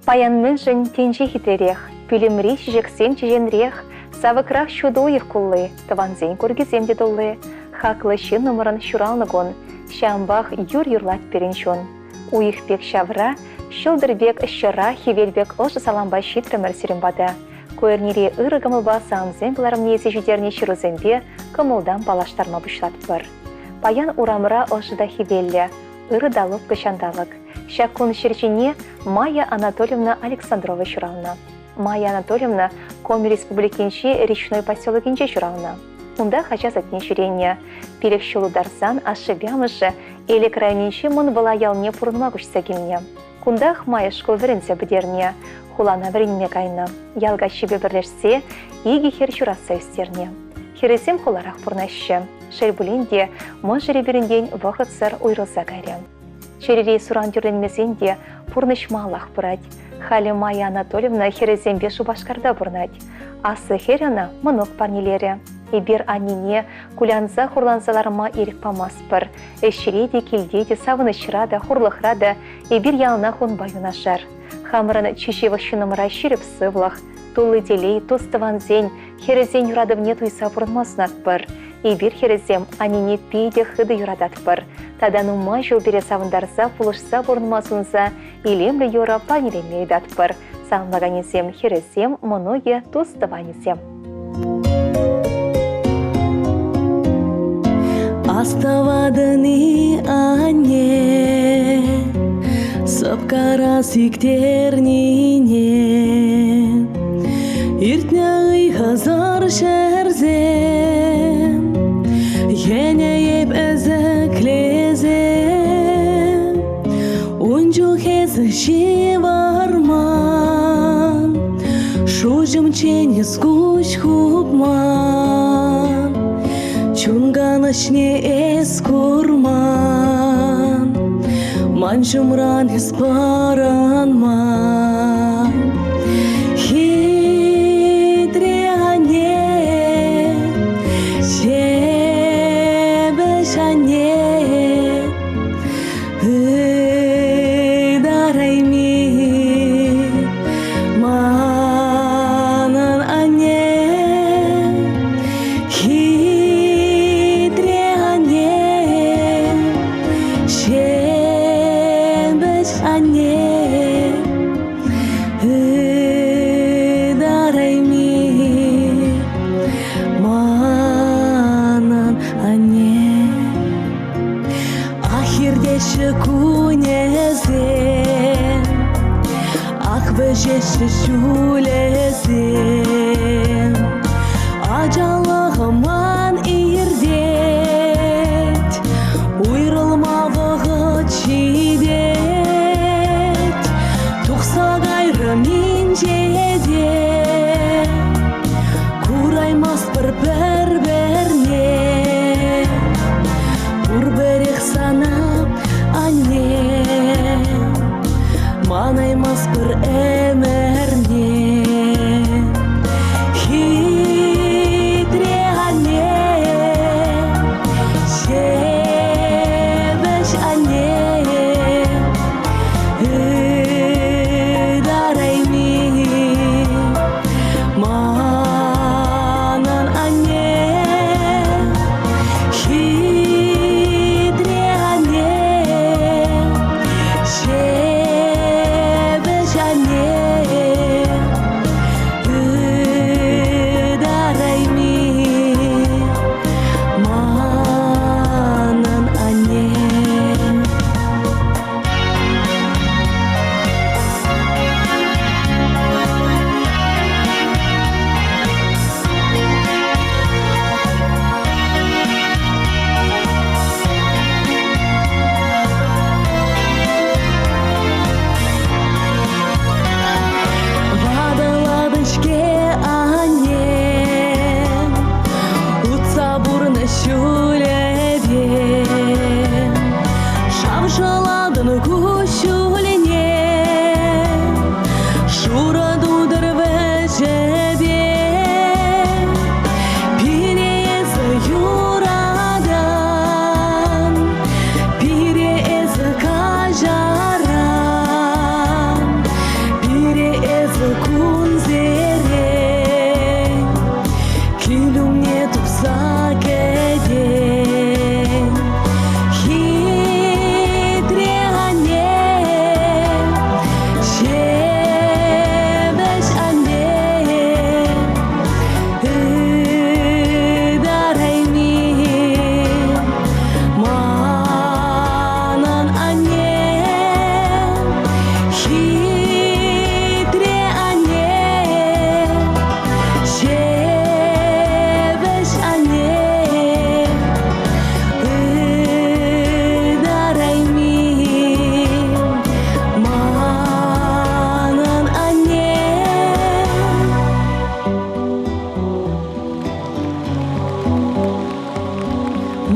Паянмын жын тенжи хитререх, пилимри жексем чеженрех, савыкрах чудоих куллы, таванзен көргеземде доллы, хаклы шын номырын шуралнығын, шамбах юр-юрлат переншон. Уйықбек шавра, шылдырбек шыра хевелбек ұлжы саламбай шитрімір сирімбада. Көрнере ұры гымылба самзен бұларым несі жүдеріне шырузембе кымылдан балаштарма бұшлат бір. Паян урамыра ұлжыда хевелле, ұры далып кышандалық. Шакун шерчине Майя Анатольевна Александрова шурална. Майя Анатольевна Коми республикинче речной поселокинче шурална. Унда хача затне шуренне. Перек шулу дарсан ашыбямышы элек районинче мон была ялне пурнма күшсе келне. Кундах Майя школ веренсе бідерне. Хулана веренме кайна. Ялга шибе бірлешсе, иги хер шураса өстерне. Хересем хуларақ пурнашы. Шербулинде мон жереберінден вақыт сыр уйрылса кайрен. Черерей суран тюрленмесенде пурнышмалах пырать. Хали Майя Анатольевна херезембе шубашкарда пурнать. Асы херена мынок парнелері. Эбер анине кулянза хурланзаларыма ерік памаспыр. Эшереде келдеде савынышырада хурлықрада эбер ялына хон баюнашар. Хамырын чешевых шынымыра шеріп сывлах. Тулы делей тостыванзен херезен юрадывне туйса пурнмаснат пыр. Эбер херезем анине пейде хыды юрадат пыр. Тадан умай жыл бере савындарса пулышса бұрынмасынса, илемлі юра панелеме едат пыр. Саңлаганесем херезем моноге тостыванесем. Аставадыны ане, сапкара сиктернине, иртняй хазар шерзем, енееп эзеклезем, унчу хезы шиварман, шужым чене скуч хупман, чунганашне эскурман, манчумран испаранман. Хитриане, шебешане, ыдарайми, манан ане. Şulezim Acalığıman irdet Uyrılmavığı çidet Tuğsa gayrı mincede Kuraymas bir-berne Kurberek sana anne Manaymas bir emerне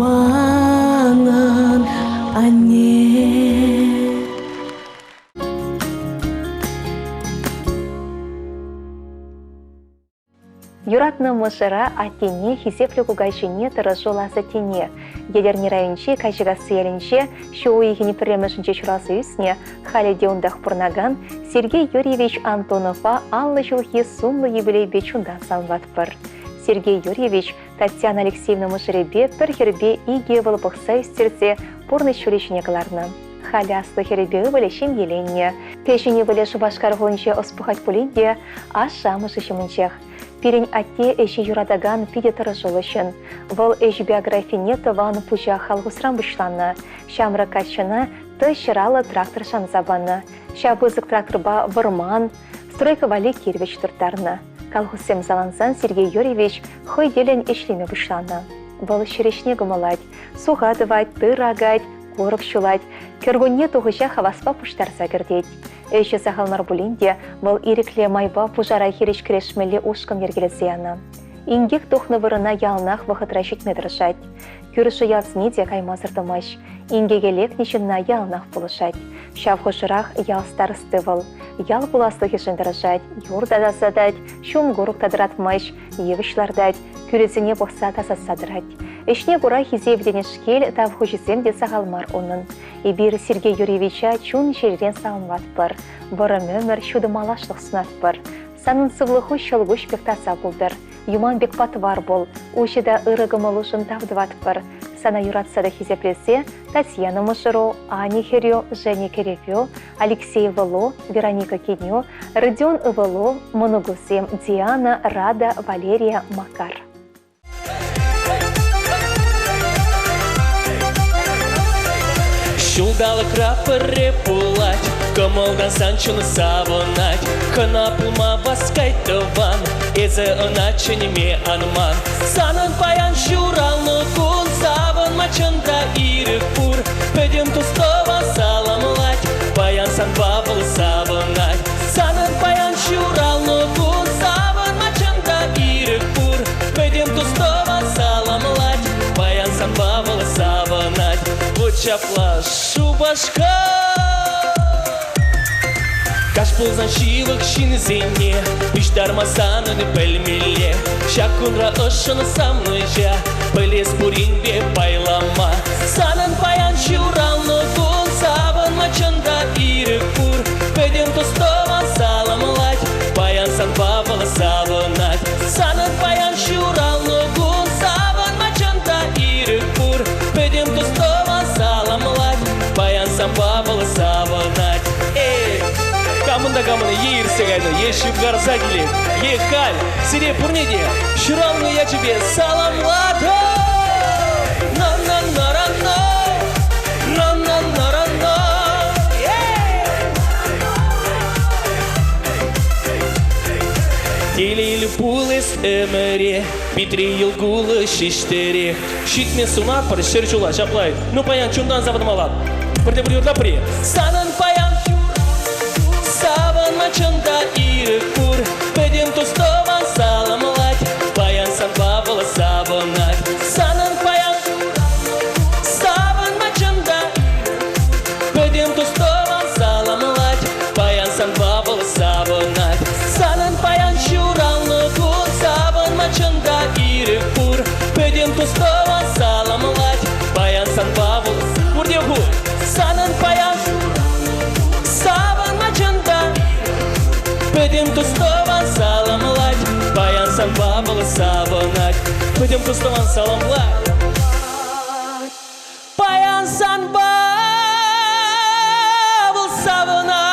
манан анне. Юратны мышыра атене хисеплі кугайшыне тырыжола затене. Едерні районче кайшыға сыялінче, шоуи гені піремішінче чурасы үсіне, халеде ондақ пұрнаган Сергей Юрьевич Антонова аллы жылхи сумлы юбилей бечундан салынват пыр. Сергей Юрьевич Татьяна Алексеевна мышыребе пір хербе иге вылыпықса үстерсе порны шүлешіне кыларны. Халясты хербе вылешем еленне. Пешіне вылеші башқар ғылынче оспухать пулинде аша мышышымынчех. Пирень атте эші юрадаган пиде тырыжылышын. Выл эш биографине тыван пужа халғысран бұшланы. Шамры качына ты шыралы трактор шанзабаны. Шабызык тракторба вырман, стройка Валерий Кирвич туртарны. Колхозсем залансан Сергей Юрьевич хой делен эшлеме бұшланы. Выл шерешне гымылать, суғадывать, тырагать, корып шулать, кергонне туғыша хаваспа пуштарса кірдеть. Эші сағалмар бұлінде бұл ирекле майба пужара хереш кірешмелі ушқын ергелесі яны. Ингек тухны вырына ялнақ вақытра жетме дырышать. Күріші язны де каймазырдымаш. Ингегелек нешінна ялнақ бұлышать. Шавғышырақ ял старысты выл. Ял бұласты хешін дырышать. Юрда да задать, шум ғұрық тадыратмаш, евішлардать, күресіне бұқса тасасадырать. Ишне бұра хизевденешкел тавхужисем де сағалмар оның. Ибир Сергей Юрьевича чун жерден салынват бір. Бұрым өмір шуды малашлық сынат бір. Санын сывлығы шылғыш бектаса бұлдыр. Юман бекпат var бол. Ушыда ырығымылышын тавдыват бір. Сана юратсада хизеплесе Татьяна Мышыро, Ани Херё, Женя Керевё, Алексей Вало, Вероника Кенё, Родион Ивало, Моногусем Диана, Рада, Валерия, Макар. Шулдалы крапыры пулать, комолдан санчуны савынать, хына пулма баскайтыван, эзі ыначы неме анман. Санын паян шуралны кун, савынма чында ирік пур, пөдем тустова саламлать, паян сан бавыл савынать. Санын паян шуралны кун, савынма чында ирік пур, пөдем тустова саламлать, паян сан бавыл савынать. Чапла шубашка Каш пулзан шивық шин зене Бишдарма саныны пөлмеле Шакунра ышыны самныжа Пылес пуринбе байлама Санын паян шуралны кун Сабынма чында ирік пур Пөдем тустован саламлать Паян сан бавылы савынать Санын паян шуралны кун Сабынма чында ирік пур Пөдем тустован саламлать Паян сан бавылы савынать Камында ерсі ғайды, ешіп ғарса келек. Халь, сире пұрнеде, шыралны я тебе саламлады. На-на-на-ра-на, на-на-на-ра-на. Телейлі пулыс өміре, битри елгулы шештере. Шитмен сунат пары шерчула, шаплай. Ну, паян, чундан завадым алап. Бірде бір юрда пре. Санын паян. Саван мачында ирік пур, пөдем тустован саламлать, паян сан бавылы савынать. Санын паян, саван мачында, пөдем тустован саламлать, паян сан бавылы савынать. Санын паян шуралны кун, саван мачында ирік пур, пөдем тустован саламлать, паян сан бавылы савынать. Санын паян, Пөдем тустован саламлать, паян сан бавылы савынать. Пөдем тустован саламлать, паян сан бавыл савынать.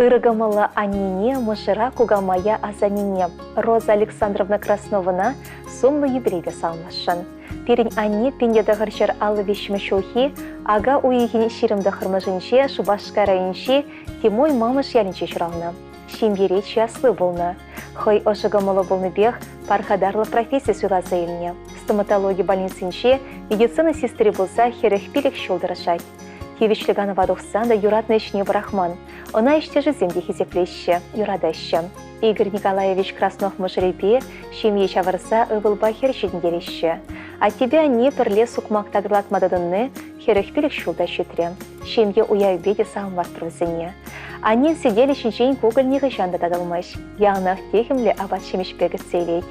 Ырыгымылы анине, мышыра кугамая азанине. Роза Александровна Краснована сумлы юбилейге салмашын. Пирень ани пиндеда ғыршыр алы вешімі шулхи, ага уйегіне ширымды қырмыжынше, шубашқа райынше, тимой мамыш ялінче шыралны. шимбере часлы болны. Хой ошыгымылы болны бех пархадарлы профессия суйласа еліне. Стоматология больницинче медицина сестре болса херех пилек шолдырышать. Хевичліганы вадухсан да юратны ішіне брахман. Она іште жыземде хизеплеще, юрадаща. Игорь Николаевич Краснов мыжрепе, шимье чавырса ывылба хершедіндереща. А тебя не перле сукмак тагрлатмадыдынны херех пилек шулда щитре. Шимье уяйбеде сам вартрузыне. Они сидели щенчень кугольнығы жанды тадылмыш. Яғнақ техімлі абат шемешпегі сейлейд.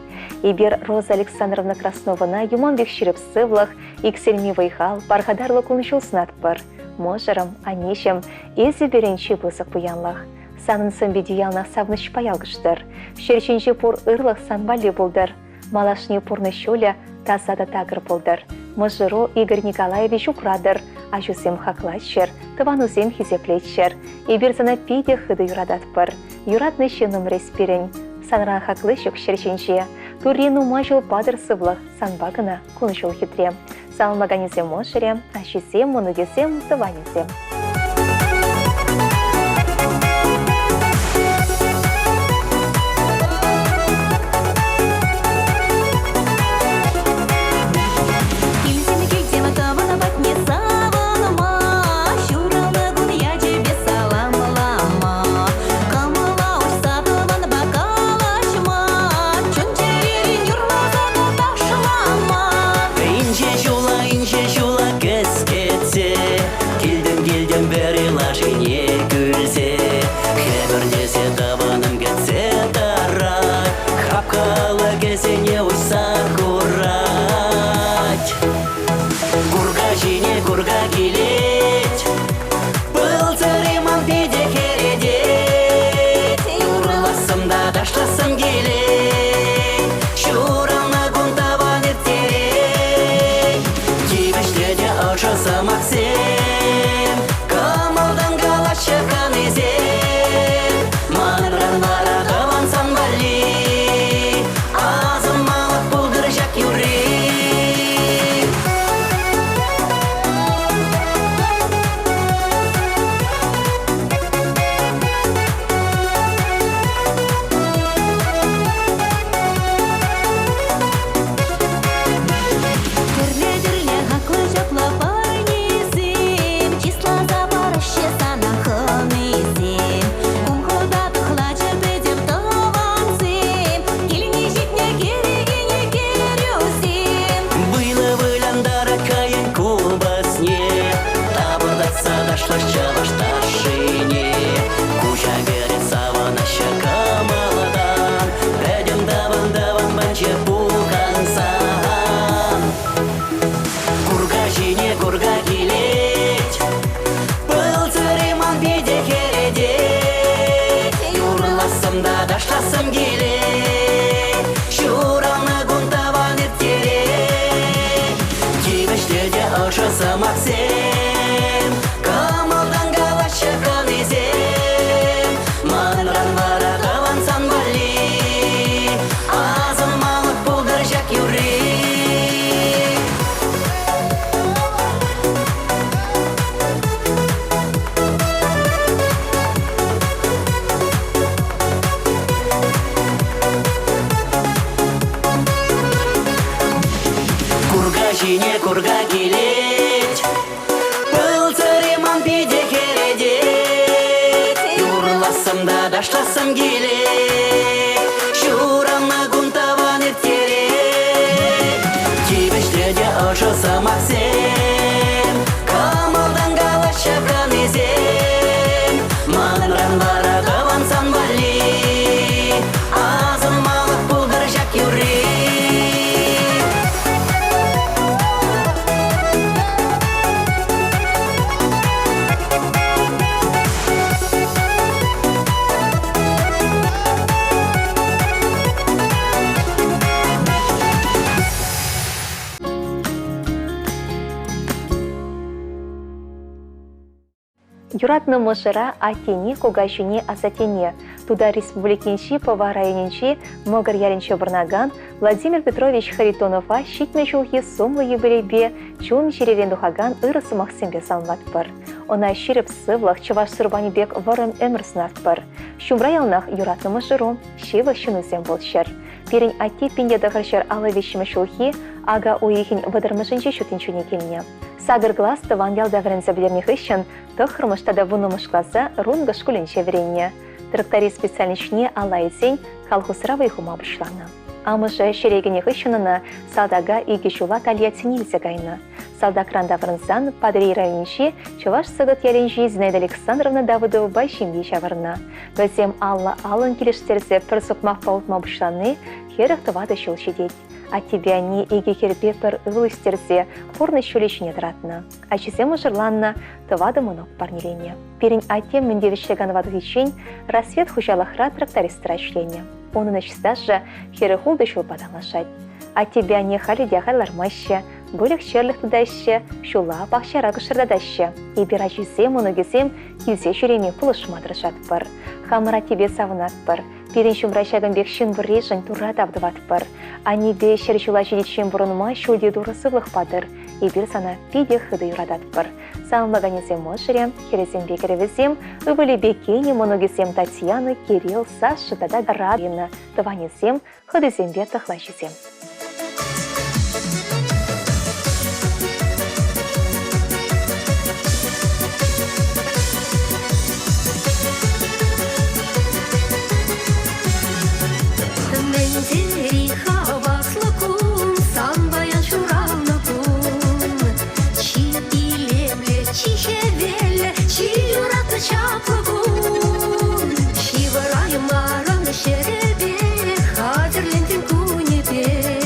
Ибер Роза Александровна Красновына юманбек ширіп сывлық, иксельми вайхал, пархадарлы куншыл снат бар. Можырым, анешем, езі беренче бұзық бұянлық. Санын сымбеде ялнақ савныш паялғыштыр. Шерченче пор ырлық санбали болдыр. Малашне порны шоля тазада тагыр болдыр. Можыро Игорь Николаевич украдыр. Ажусем хаклачыр, тыванузем хизеплетчер. Ибер зана пиде хыды юрадат бар. Юратны шыным респирен. Санран хаклышық шерченче. Турину мажыл падыр сывлық, санбагына куншыл хитрем. Салмаганезем мошерем, ашизем, монудезем, тыванезем. Kurga gilet, pıltırımın pide keredet. Yurlasam da daşlasam gilet, şuramna guntavan erterek. Kibeşlerde aşasam aksem, kamaldan galaşakan ezem. Manranlara kavansan bali, ağzın malık bulgaracak yürek. Юратны мышыра атене когайшыне асатене. Туда республикинчи пова районинчи мыгыр яринче бұрнаган Владимир Петрович Харитонова щитме жылғы сомлы юбилейбе чун жеререн духаган ырысы Максимбе салмат бар. Она щиреп сывлах чываш сырбанибек варым өмір сынат бар. Шумра ялнах юратны мышыру шивы шынызем болшыр. Перень ати пинде дығыршыр алы вешімі жылғы ага уйхин выдырмышынче шутинчуне келіне. Сагыр глаз тыван ялда врензе білерніх ищен тұхырмыштада вунымышкласа рунга шкуленче вренне. Тракторист специальничне алайзень колхозра выйхума бышлана. Амыжы шерегенех ищенына салдага иге жула талья ценилзе гайна. Салдакран даврынсан падрей райончи чуваш сыгыт яленжи Зинаида Александровна Давыдова байшимге чавырна. Бәзем алла алын келештерзе пір сұқмақ паутма бышланы херіх тывады шул шедет. А тебя не иге хербе пір ылыстерзе фурны шулешіне дыратна. Ачисем ұжырланна тывады мұнық парнелене. Перін айтем міндевішлеган вадығычен рассвет хужалахра трактористра ішлене. Оның ішістажы хері хулды шул падалашать. А тебя не халидя хайлармаще, бөлік шерлік тұдайшы, шула бақшара күшірдадашы. Ебір ачисем ұнығызем юзе жүреме пұлышмадырышат бар. Хамыра тебе савынат бар. Перен шумрайшагын бекшін вырежін тура давдыват бар. Ани бе шер жула жедетшен бұрынма шулде дұрысывлық падыр. Ебір сана пиде хыды юрадат бар. Самлаганезем мошырем, херезем бекеревезем, өвілі бекене моногезем Татьяна, Кирилл, Саша, Дада Радина, Таванезем, хыдызем бе тахлашезем. Şivarayım aranı şerebe, hazırlendin kunye be.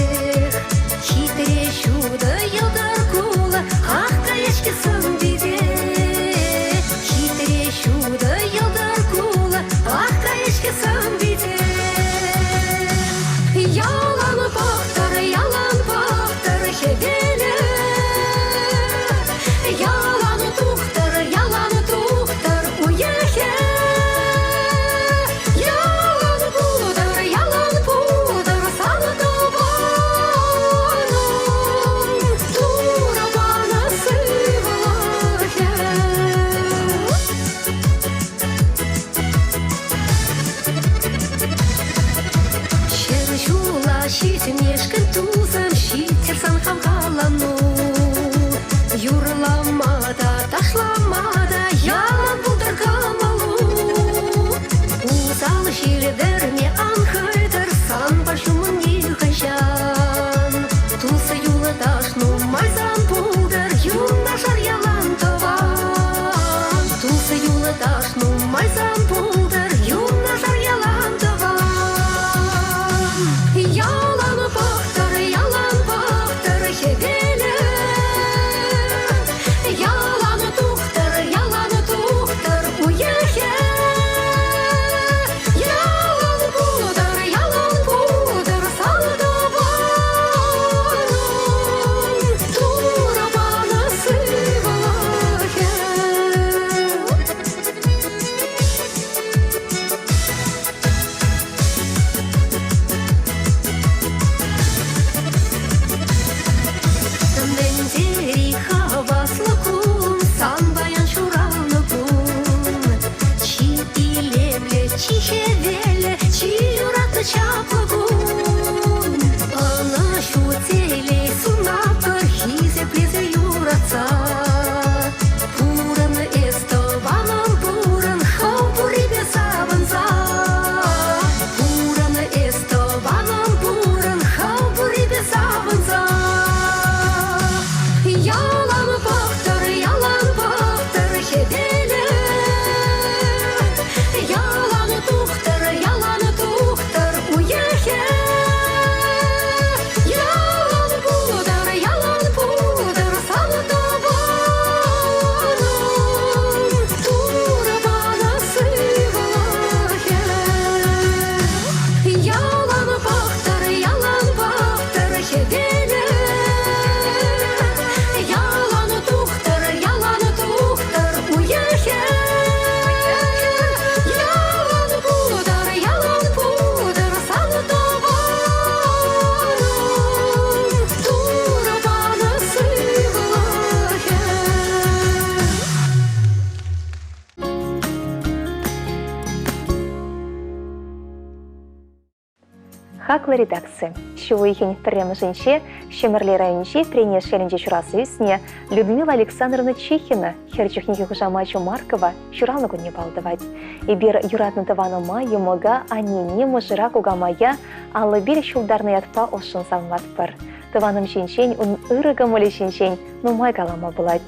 Хаклы редакции. Шуыхин прямо женще, Щемерли райончи, прене шеленде чурасы үсне, Людмила Александровна Чехина, херчухники Хужамачу Маркова, чуралны не балдавать. И бир юратны тавана маю мога, они не мужирак угамая, аллы бир шулдарный отпа ошын салмат пар. Таваным женщень, он ырыга моли женщень, ну май галама булать.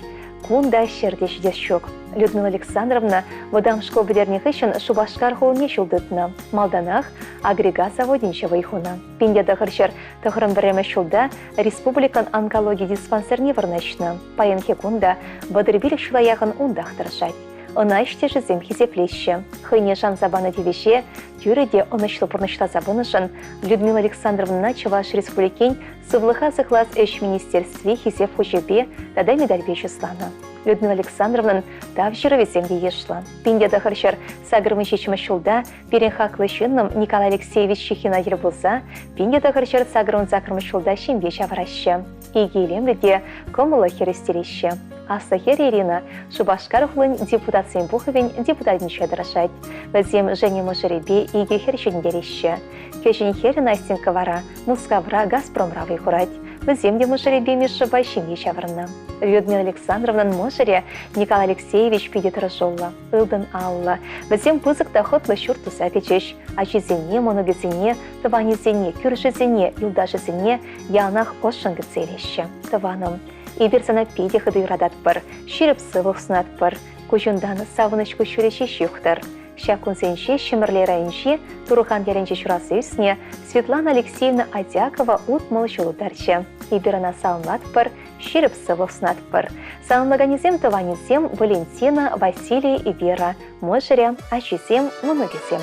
Кунда щердеш десчок. Людмила Александровна водам школ бедерних ищен Шубашкар холне шулдытна. Малданах агрегат заводинча вайхуна. Пинде дахарчар тахран время шулда республикан онкологии диспансерне варначна. Паенхе кунда бадырбилик шулаяхан ундах торшать. Она иште жизем хизеплеще. Хыне шан забана девище, тюреде онышлы порнышта забынышын Людмила Александровна Чуваш республикень сывлыха сыхлас эш министерстве хизеп хучепе тада медаль бечеслана. Людмила Александровна тавшира веземде ешла. Пинде дахарчар сагрымы чечмы шулда перенхаклы шынным Николай Алексеевич Чехина ербулса, пинде дахарчар сагрым закрымы шулда шимге шавраща. Игелемледе комылы херестерище. Астахер Ирина Шубашкар хулын депутат Сеймбуховен депутатниче дырашать. Вазем Жене Можеребе иге херчендерище. Кешен хер Настенька вара, Мускавра Газпромравый хурать. Вазем де Можеребе Мишаба щемге чаврна. Людмила Александровна Можере Николай Алексеевич пидетрожолла. Илден Алла. Вазем пызык доходлы шуртуса печеш. Ачизене, моногизене, таванизене, кюржизене, юлдажизене, янах ошангцелище. Таваном. И берзана пиде ходы радат пар, ширып сывых снат пар, кучундан савынычку шүреші шюхтар. Шакун сенши шимырле районши, Турухан яренче чурасы үсне, Светлана Алексеевна Адякова утмал шулударче. И берана салмат пар, ширып сывых снат пар. Салмаганизем таванизем Валентина, Василий и Вера, Можере, Ачизем, Моногизем.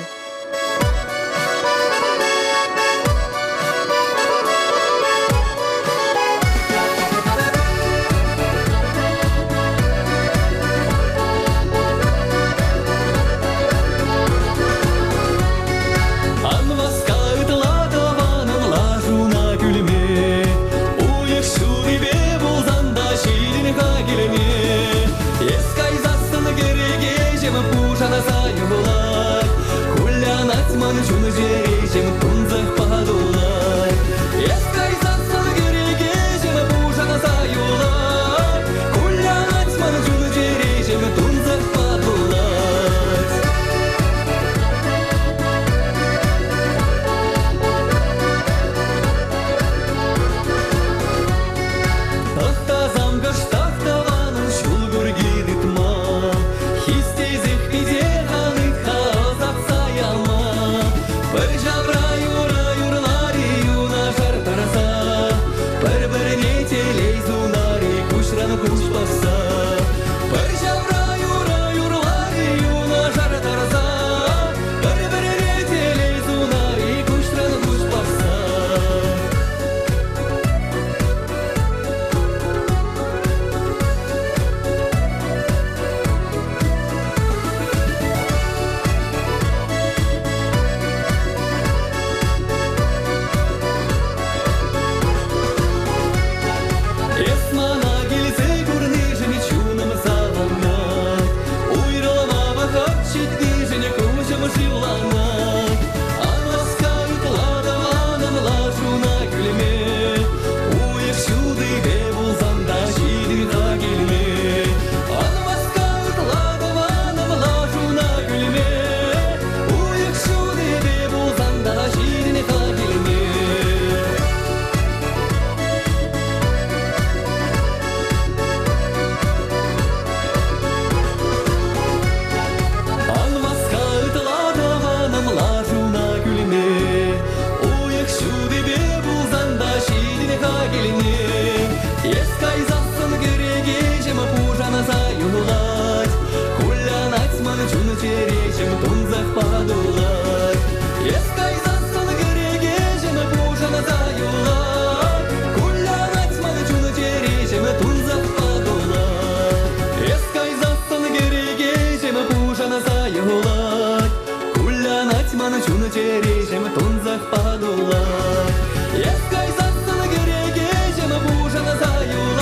Ескай засыны кереге жемі бұжаны заю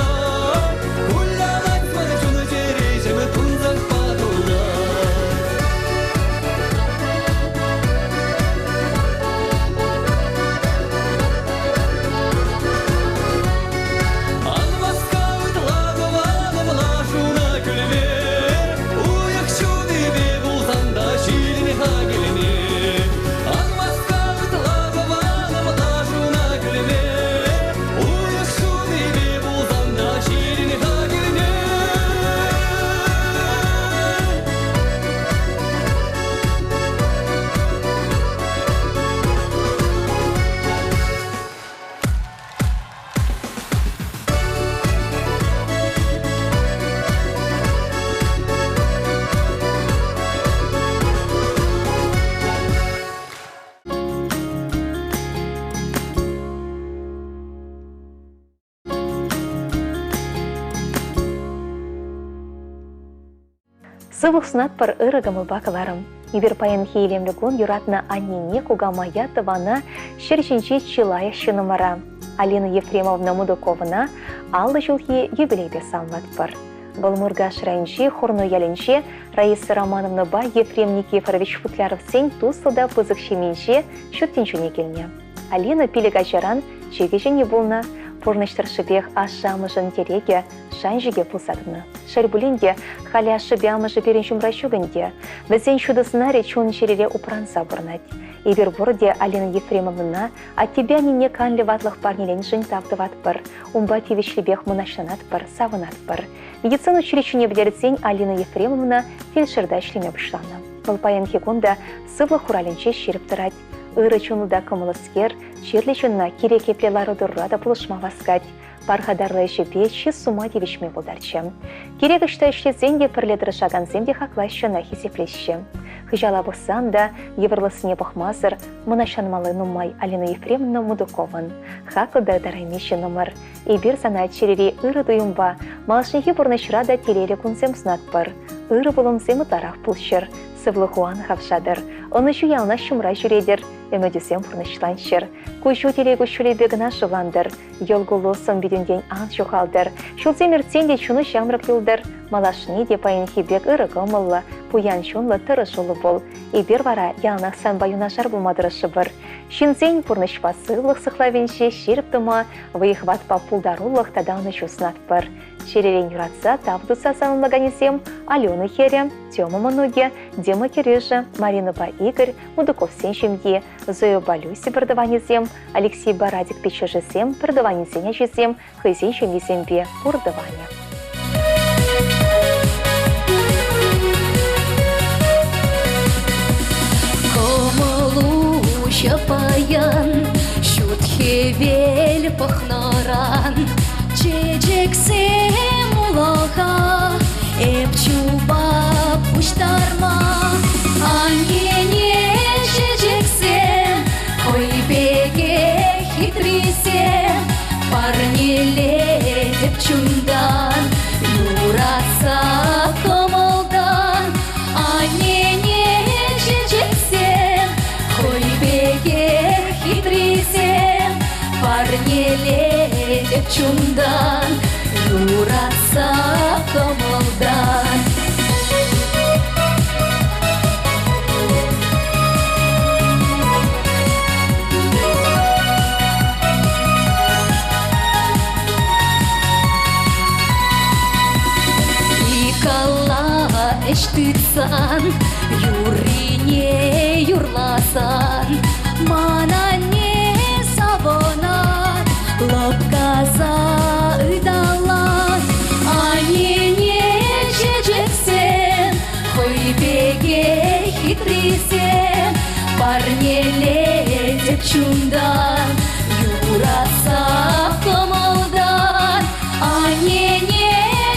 Сывых снат пар ырыгамы бакаларым. Ибер паян хейлемлігін юратна аннине кугамая тывана шерченче чилая шынымара. Алина Ефремовна Мудуковна алды жылхи юбилейбе салмат пар. Балмурга шырайынче, хорну яленче, Раиса Романовна ба Ефрем Никифорович Футляров сень тусылда пызык шеменче шүттенчуне келне. Алина пилега жаран чеге жіне болна, Пурныштыршыбех ашамыжын тереге шанжыге пулсадыны. Шарбулинде халя шыбямыжы переншум ращугынде, бізен шудысынаре чун черере упранса бурнать. Ибер борде Алина Ефремовна от тебя не канли ватлых парнилен жын тавдыват пар, умба тивичлебех мунашланат пар, савынат пар. Медицину училищуне білердзен Алина Ефремовна фельдшерда шлеме бышлана. Балпаян хекунда сывлы хураленче шеріп тұрать. Ыры чунуда кымылыскер, чирлі чунна кере кеплелары дұррада пулышма васкать. Пархадарлы жепе чиз сума девишме болдарчы. Керек ішті ішлезенде пірледірі шаганземде хақлайшына хесеплеші. Хыжала бұқсан да еврлысыне бұқмазыр, мұнашанмалы нумай Алина Ефремовна Мудукован. Хақы дараймеші нумыр. Ибір сана черере ыры дуюмба, малышнехи бұрнышрада телере күнсем снат бар. Ыры болымсемі тарақ пұлшыр. Сывлы хуан хавшадыр. Оны жуялна шумра жүредір. Өмөдесем бұрнышланшыр. Көшу телегі шүлебегіна жыландыр. Елгулы сын бедінден ан жоғалдыр. Шылземіртсен де чуны жамрық юлдыр. Малашыне де пайын хебек ырығы мұллы. Пуян шунлы тұры жолы бол. Ибер вара ялнақ сан баюнашар болмадырышы бір. Шинзен бұрнышпа сывлық сықлавенше шеріп тұма. Выйхват па пулдарулық тадауны жуснат бір. Шеререн юратса тавдуса санынлаганезем Алена Хере, Тёма Мануге, Дема Кирежа, Марина Ба Игорь, Мудуков Сеншемье, Зою Балюси продаванезем, Алексей Барадик Печежезем, продаванезеня жезем, Хызен Шемезембе, Урдаване. Комылу шапаян, шут хевел пахнаран, Чечексем улаға, эпчуба пуштарма. Анене чечексем, койбеге хитрисем, парнеле эпчундан, юраса комылдан. Анене чечексем, койбеге хитрисем, парнеле чундан, юраса комылдан. Икала эштыцан, юрине юрласан, манане савонат, лапказа ыдалат. Анене чечексен, хойбеге хитрисен, парнеле депчундан, юраса комылдан. Анене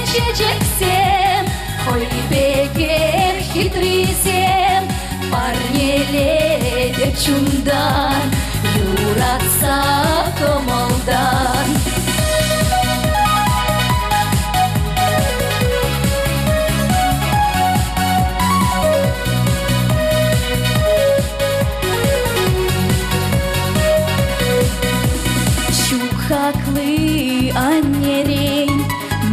чечексен, хойбеге хитрисен, парнеле депчундан, юраса комылдан. Шухаклы аннерень,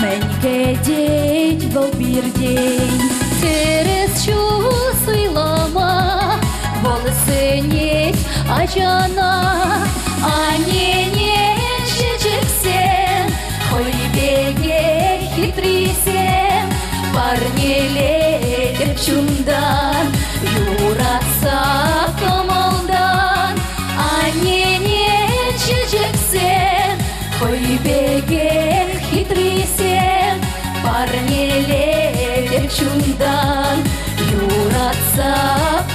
мәнге деть был бирдень. Терес чувствуйлама, волосы нет ачана. Анене чечексен, хойбеге хитрисен, парнеле депчундан, юраса комылдан. Анене чечексен, хойбеге хитрисен, парнеле депчундан, юраса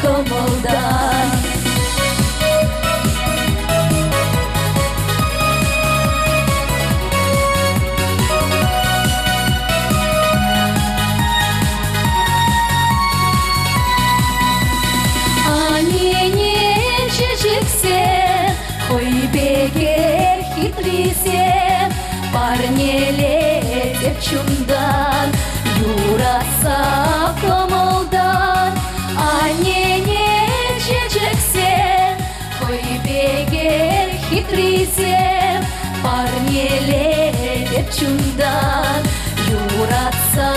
комылдан. Хойбеге хитрисен, парнеле депчундан, юраса комылдан. чундан, юратса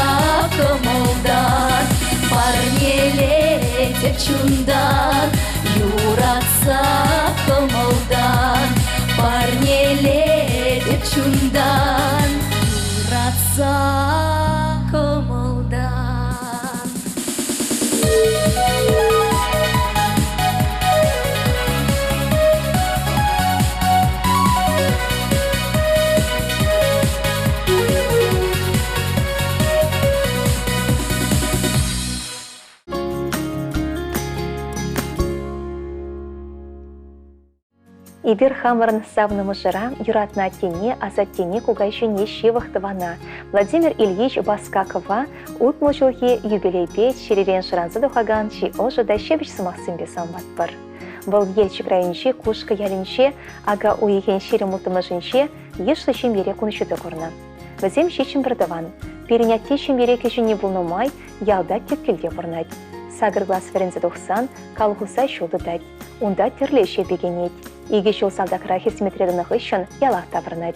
көңілдан. Парнелетіп чундан, юратса көңілдан. Парнелетіп чундан, юратса көңілдан. Ибир хамырын савнымы жыра, юратна тене, азат тене кугайшыне шивах тывана. Владимир Ильич Баскакова утмыл жылхи юбилей петь шеререн жыранзы духаган чи ожыда шебіш сымақсын бесам батпыр. Бұл ел чикрайынши кушка ялинче, ага уйген шері мұлтымы жынче, ешлы шембере күншуды көрні. Бізем шешім бірдіван, перенятте шембере кешіне бұлнымай, ялда тепкелде бұрнайд. Сагыр глас верензі 90, калғуса шулды дайд, онда терлеше бегенет. Иге шул салдакра хисметредініх үшін ялақта бұрнайд.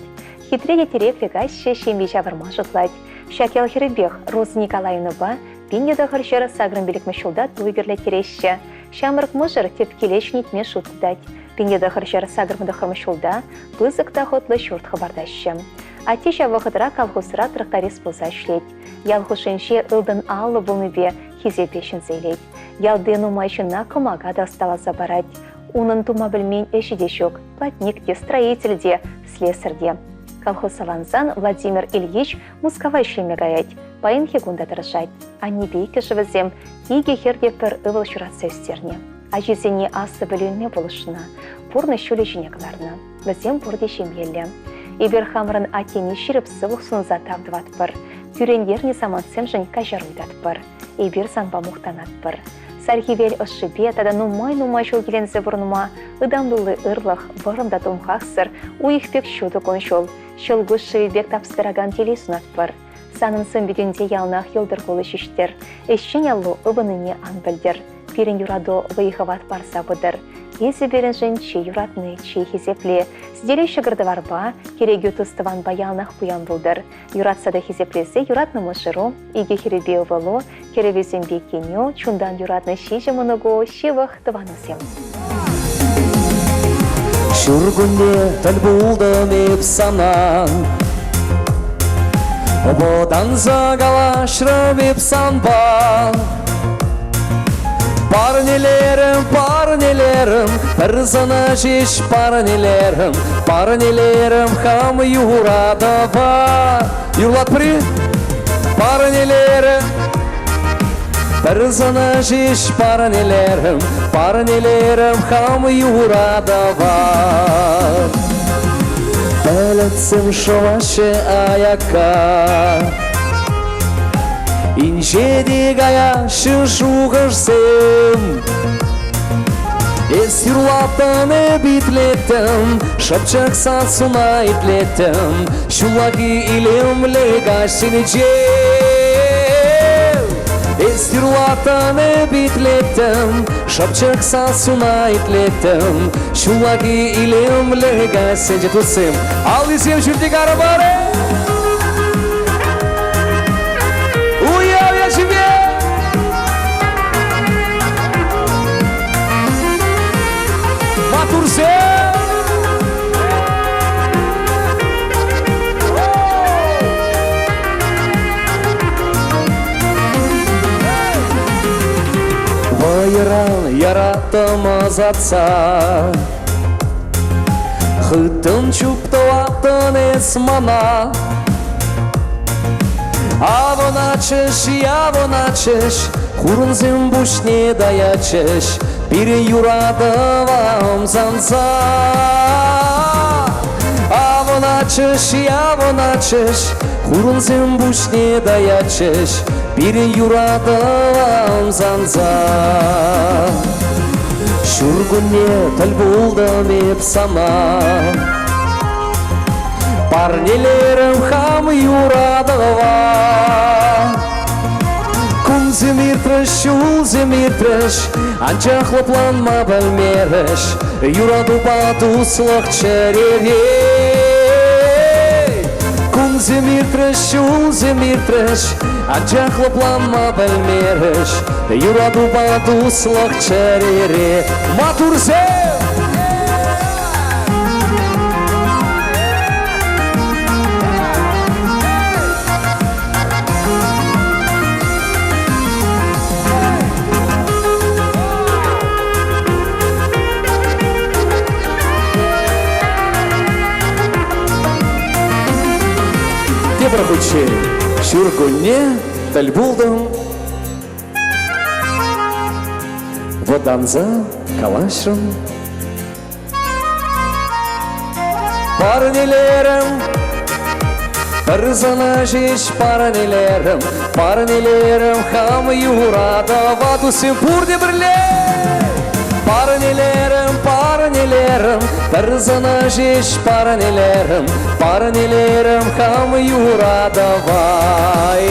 Хитреге терек вегайшы шембе жабырма жұтлайд. Шакел херебех Роза Николаевна ба, пенде хыршары сагрын белікмі шулда туйгерлі тереші. Шамырк мұжыр тепкелеш нетме шутты дайд. Пенде хыршары сагрымды хырмы шулда, пызықта хотлы шурт хабардашы. Атеша вақытыра калғусыра трактарис болса шлет. Ялғушынше ылдын аллы бұлныбе хизе пешін зейлет. Ялдыну майшына кымага да стала забарать. Унын тума білмен әшіде шок, платникте, строительде, слесарде. Колхозсаванзан Владимир Ильич мусковай шлемегаять, пайын хегунда дырышайт. А не бейкі жывызем, иге херде пір ывыл шуратса үстерне. А жезене асы білуінме болышына, пурны шөлі жинекларны. Бізем бұрде шемелі. Ибер хамырын атені ширіп сывық сунза тавдыват бір. Тюрендерне самансем жын кажаруйдат бір. Ибер санба мұқтанат бір. Сархивель ышшыбе, тада нумай шол келензе бұрныма, ыдамдулы ырлық, бұрымда тумхақсыр, уйықпек шуды коншол, шылгушы бек тапстыраган телесунат бір. Санын сымбедінде ялнақ елдір қолы шештер, әшчен ялу ыбыныне ан білдір, перін юрадо выйхават барса бұдыр. Есі берін жын чи юратны, чи хизепле, сделе шығырды варба, керегі тұстыван баялнақ пуян бұлдыр. Юратсада хизеплесе юратны мұшыру, иге херебе ұвылу, керевезен бекеню, чундан юратны шижі мұнығу, шивық тыванысем. Шүргүнде тіл бұлдым еп санан, Ободан зағала шырып еп санбан. Парнелерім, бір зана жеш парнелерім, хам юрада бар. Юрлат при? Парнелерім, бір зана жеш парнелерім, хам юрада бар. Бәлітсім шолашы аяқа, Инжедек аяшы жуғырсым, Ес юрлатыны битлеттім, Шапчақ сасуна итлеттім, Шулаги илемлі ғашыны жел. Ес юрлатыны битлеттім, Шапчақ сасуна итлеттім, Шулаги илемлі ғашыны тұсым. Ал десем жүрдек арабары. Вайран яратымыз атса, Хыттын чуптуатын есмана. Явоначыш, Хурынзым бушне даячыш, Бірін юрадывам занса. Явоначыш, Хурынзым бушне даячыш, Бірін юрадывам занса. Шүргүнне тіл бұлдым еп сана, Парнелерім хам юрадыва. Күн земиртрыш, шул земиртрыш, Анча хлопланма білмеріш, Юраду батуслық чәререй. Күн шул земир треш, Ача хлоплама бәлмереш, Юраду баду слах черере, Матурзе! Прохучи, шургуне, тальбулдам, воданза, калашрам, парнилерам, персонажиш парнилерам, хам юрада, ваду симпурди брле. Парнилерам, персонажиш парнилерам, хам юрада, вай.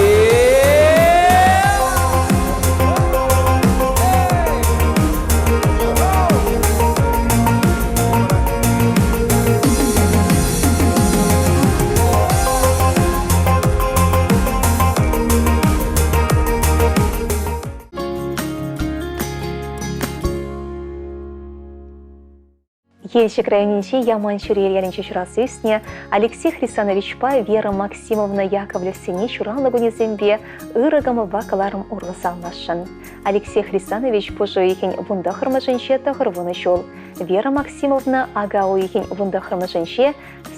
Елші крайнинче яман шүрелерінче шурасы үстіне Алексей Хрисанович Пай Вера Максимовна Яковлевсене шуралығыне зембе ырығымы вакаларым ұрғы салмашын. Алексей Хрисанович пұжы екен вұндақырмышынше тағырвыны шол. Вера Максимовна агау екен вұндақырмышынше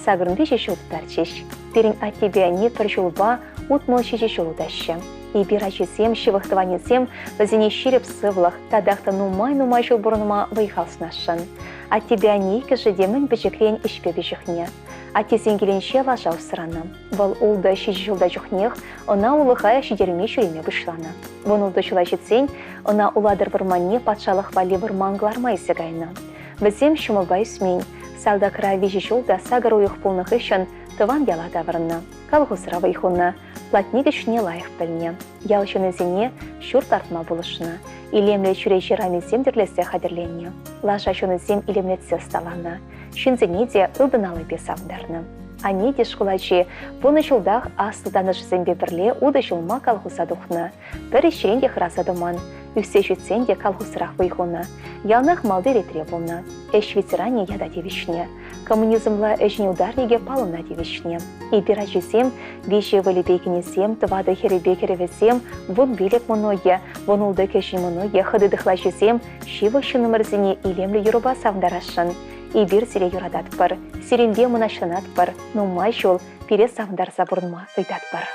сағырынды жешіл тәрчеш. Берін аттебе не тұршылба ұтмылшы жешіл дәші. И бирачесем, шивахтыванесем, вазине ширеп сывлах, тадахта нумай жыл бұрыныма вайхалснашын. А тебя нейкі жедемін бішекрен ішпе бішіхне. А тезен келенше лажау сыраны. Вал улда жылда жүхнех, она улыхая шидерме шүреме бұшланы. Вон улда шула жетсен, она уладыр вырманне патшалық вали вырманғылармай сегайны. Візем шумылбай сүмен, салда крави жылда сагар уйық пулнық үшін тыван яла давырны. Калғызыра вайхуны. Платник ішіне лайық біліне. Ялшыны зене шүр тартма бұлышына. Илемле чүрейші рамезем дерлесе қадірлене. Лаша шыны зем илемлетсе сталаны. Шынзене де ұлдыналы бесавдарны. Ане де шқылачы, бұны жылдақ асылданыш зембе бірле уды жылма калғуса дұқны. Бір ішерен де қыраса думан. Үксе жүтсен де калғусырақ вайхуны. Ялнақ малды ретре бұлны. Эш ветеране яда девишне. Коммунизмла эшне ударниге палына девишне. И бирачесем, вещи валибекінесем, твады херебекеревесем, вон билек мұноге, вон улды кешін мұноге, хыды дықлачесем, шива шыны мырзіне илемлі юруба савдарашын. И бир сире юрадат бар, сиренбе мұнашланат бар, но май жол пире савдар забұрынма өйдат бар.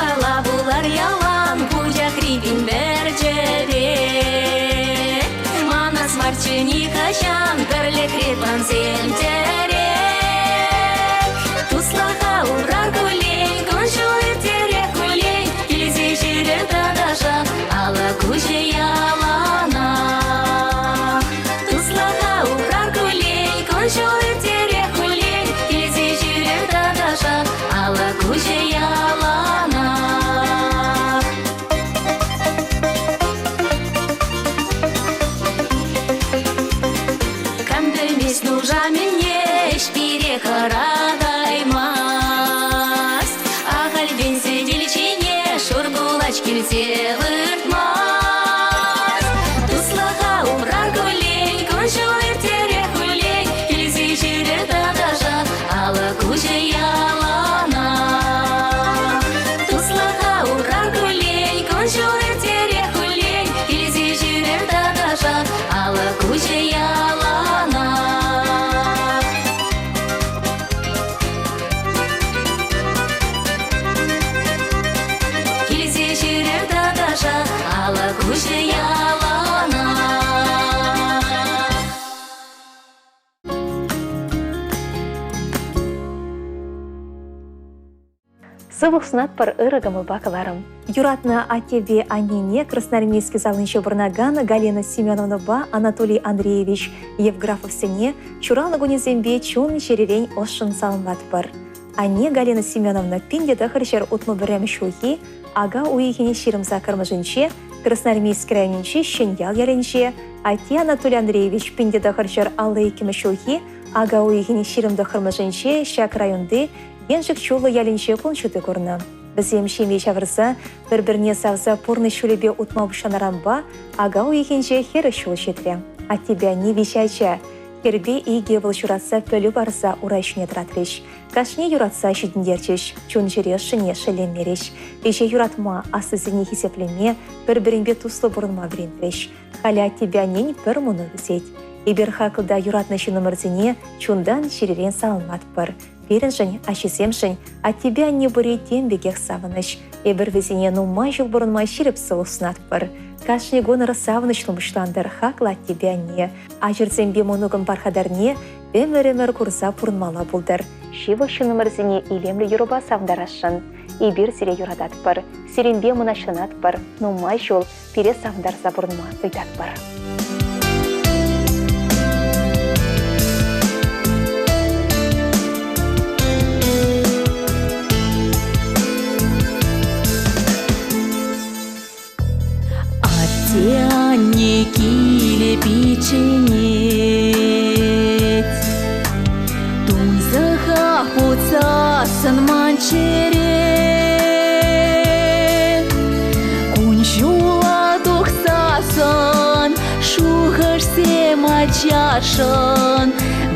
бала булар ялан, пудя хривин берджере. Манас марчыни хачан, бірлі крепан земтере. Туслаха уран кулей, кончуыр тере кулей, келзе жирен тадаша, ала куже ялана. Туслаха уран кулей, кончуыр тере кулей, келзе жирен тадаша, ала куже ялана. Кам білмес нужа мене, шпире қарадаймас. Ағал бензе делчине, шургулач келсе выртмас. Туслаға умран кулей, кончуыр тере кулей, келсе жире тадаша, ала куже ялана. Туслаға умран кулей, кончуыр тере кулей, келсе жире тадаша, ала куже ялана. Келсе жире тадаша, ала куже ялана. Сывых сунат пар ырыгымы бакаларым. Юратна атебе анине красноармейский залынчы бурнаган Галина Семеновна ба Анатолий Андреевич Евграфов сене чуралны гунезембе чун черевень ошын салынват пар. Ане Галина Семеновна пиндеда хырчар утмы бірем шухи, ага уйхине ширымса кырмыжынче, красноармейский районинче щеньял яренче, ати Анатолий Андреевич пиндеда хырчар аллы екімі шухи, ага уйхине ширымда кырмыжынче, шак районды Енжік чулы ялінше кончуты көрні. Бізем шеме чавырса, бір-бірне савса порны шулебе утмау шанарамба, ага уйхенже хері шулы шетре. А тебя не вещайча. Хербе иге был шуратса пөлі барса урайшыне тратреш. Кашне юратса шедіндерчеш, чун жере шыне шелемереш. Веше юратма асызыне хисеплеме, бір-бірінбе туслы бұрынма бірінтреш. Халя тебя нень бір мұны візет. Ибер хақылда юратнышы номерзіне чундан шеререн салынмат бір. Перенжін, ашесемшін, а тебя не бұрейтен бегех савыныш. Ебір везіне нумай жыл бұрынмай шеріп сылы сынат бір. Кашне гоныры савыныш нумыштандыр хақла тебя не. А жерзембе монугын бархадарне, бемір-емір курса пұрынмала бұлдыр. Шивышы номерзіне илемлі юруба савдарашын. Ибір сире юрадат бір. Сиренбе мұнашынат бір. Нумай жыл пере савдарса бұрынма ұйдат бір. Тяне киле печенет, Тунзаха хуцасын манчере, Кунчула тухсасын, шухырсе мачашын,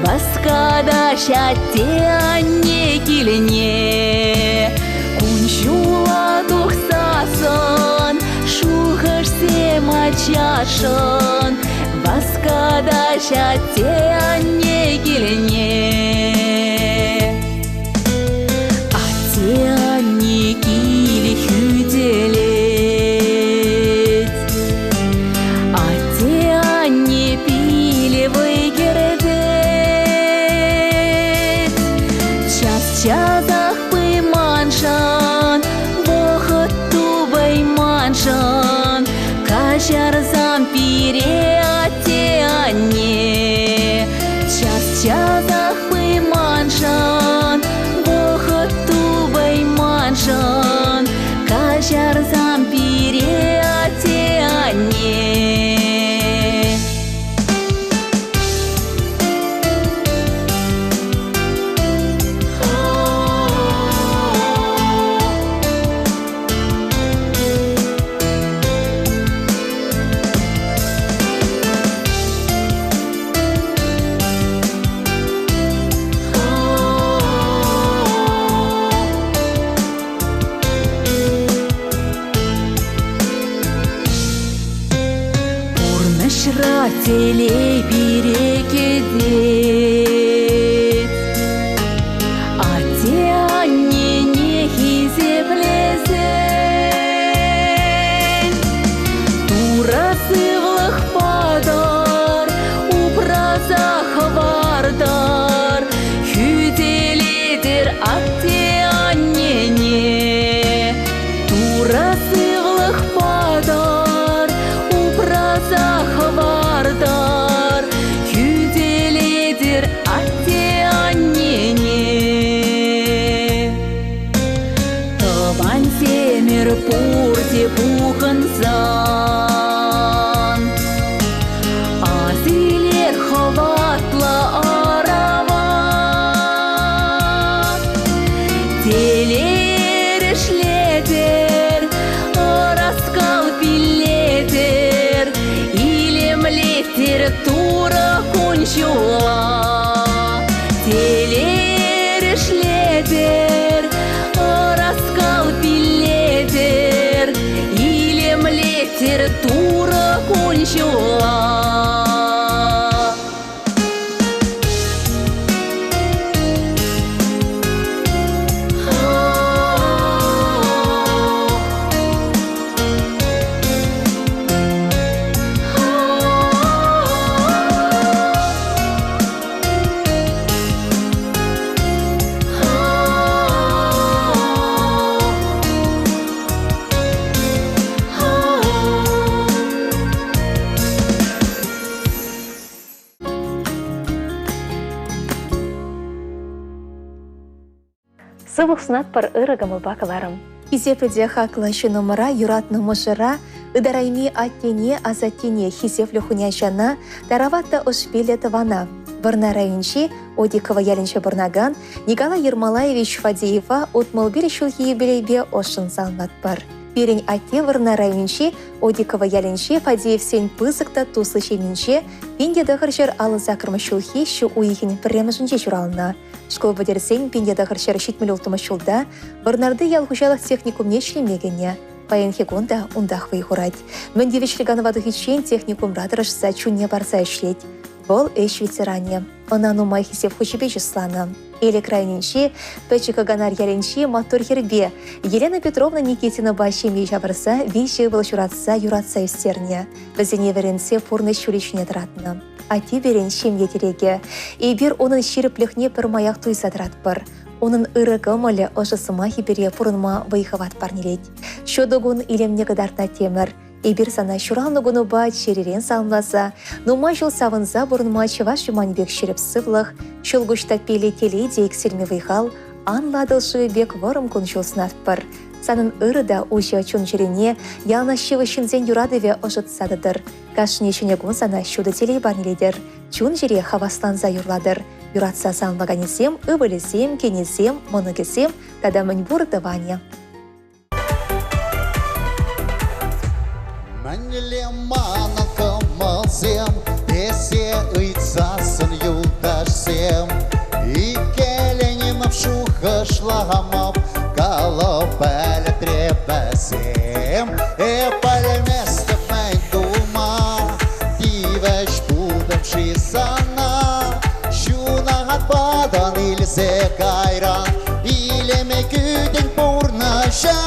Баскада шаттяне килене, Кунчула тухсасын, шухырсе мачашын, баскада шаттяне келіне. Аттяне келі хүделет, аттяне пиле вайгердет. Час-часах пыманшан, вақыт тубайманшан, Кашарзам пире аттяне. Час-часах пыманшан, вақыт тубайманшан, Кашарзам пире аттяне. Телей берекедет, Аттяне не хизеплезет. Урасывлых падар, упразах вардар, Күделедер атте аннене. Тыван семер пурде пухынсан, Азилер ховатла арава. Телер ишлетер, раскал пилетер, Илемлетер тура кунчула. Телер ишлетер, раскал пилетер, Илемлетер тура кунчула. Сывых снат пар ырыгымы бакаларым. Хизефледе хаклашы номера юратны мышыра, ыдарайми аттене азаттене хизефле хуняшана, тараватта ошпеле тывана. Варна райончи, Одикова ялинче Барнаган, Николай Ермолаевич Фадеева отмылбир шулхи белейбе ошын салмат бар. Перень атте варна райончи, Одикова ялинче Фадеев сен пызыкта туслыши минче, пенде дыхыршыр алы закырмы шулхи шу уихин премыжынче журална. Школ бадерсен пенде дыхыршыр шитмелі ултымы шулда, Барнарды ялхушалық техникум нешлемегене. Паенхегонда ундах выйхурать. Мендевичлиганова дыхичен техникум радырышса чунне барса ишлеть. Бұл эш ветеране. Она нумай хисев хучебе жеслана. Или крайнинчи, печика ганар яренчи мотор хербе. Елена Петровна Никитина бащеми жабырса, виши волшуратса юратса истерне. Бізіне веренсе фурны шуличне дратна. Ати берен шем етереге. И бир onun ширіпліхне пір маяқ туйсадрат бір. Onun ырыгымылы ожысыма хибере фурынма выйхават парнелет. Шодогун илемне гадарта темір. Эбир сана шуралны гуну ба черерен салмласа, нума жыл савынза бурынма чываш жуманбек шеріп сывлық, шылгушта пеле теле дейк сельме выйхал, анладылшы бек варым күн жылсынат бір. Санын ырыда ұжы чун жерене, ялна шивы шинзен юрадыве ожытсадыдыр. Кашыне шынегун сана шуды телей барнеледер. Чун жере хавасланза юрладыр. Юратса санваганесем, ывылесем, кенесем, мыныгесем, тада мэньбур дыване. Мәніле мана кымылсем, есе ұйтсасын юлдашсем. Икеленем шухышламап, қалып әлі трепәсем. Пәлеместі мән дума, тивәш бұлдым шисана. Шунағат бадан илсе кайран, илеме күден бұрнаша.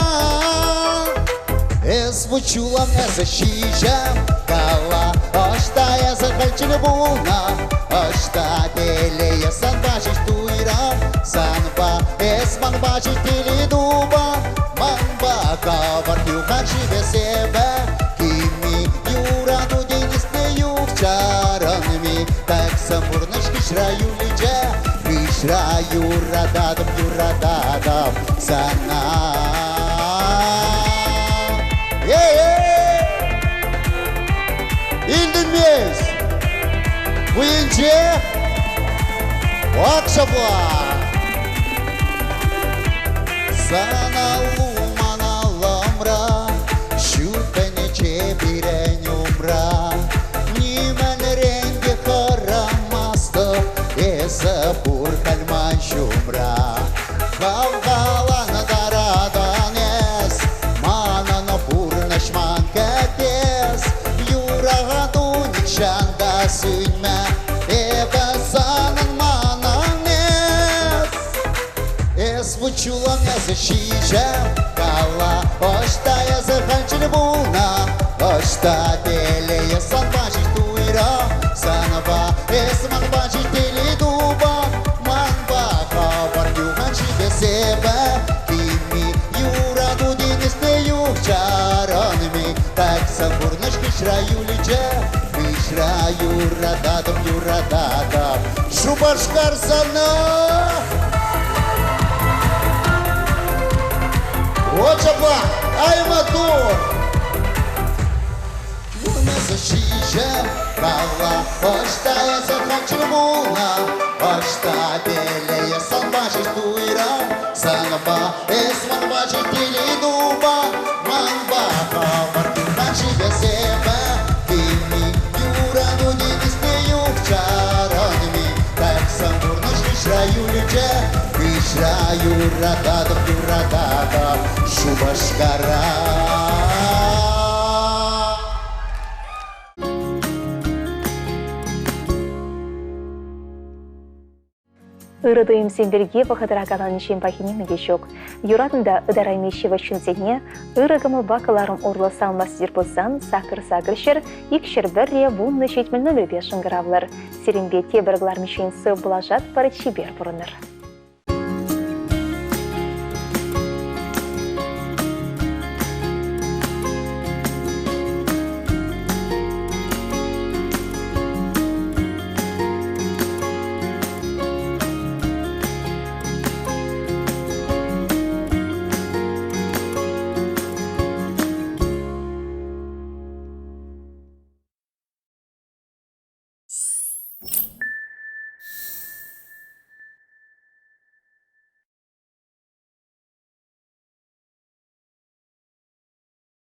Звучулам шижам, кала, ашта захальчили буна, ашта теле санбачиш туирам, санба манбачиш тели дуба, манба кавар юхачи весебе, кими юрану денисне юхчаранми, так самурнаш кишраю личе, кишраю юрададам, сана. İndinmeyiz. Bu ince akşamlar. Sana lumanalımra, şu beni çeviren umra. Nimen rengi karamastı, esa pur kalman şumra. Kavgalan daradan es, manana purnaşman ketes. Şanda sünme, sanın mananes. Звучулам шижам, кала, ошта заханчили буна, ошта теле санбачиш туира, санба манбачиш теле дуба, манба кавар юханчи бесебе, кими юраду денисне чаронами, так самбурнышки шраю леча, шраю юрададам, Шубашкарсана. Вот жаба, ай мотор. Юнасы шиша, кала, оштая захачылмуна, ошта белее санбашиш туйрам, санба эсман башиш теледуба, манба хавар наши бесеба, кими юрану не диспею чаронами, так самбурнышки шраю люча, шраю юрададам, Шубашкара. Ырыдыйым сенберге вахадырағалан шембахинен ешок. Юратында ыдараймешева шүнзене, ырыгымы бакаларым орлы салма сіздербозан, сакыр-сакыршыр, икшір бірре вунны жетміл нөмір 5 ғыравлар. Серембе тебірглар мешен сы бұлажат бары чебер бұрыныр.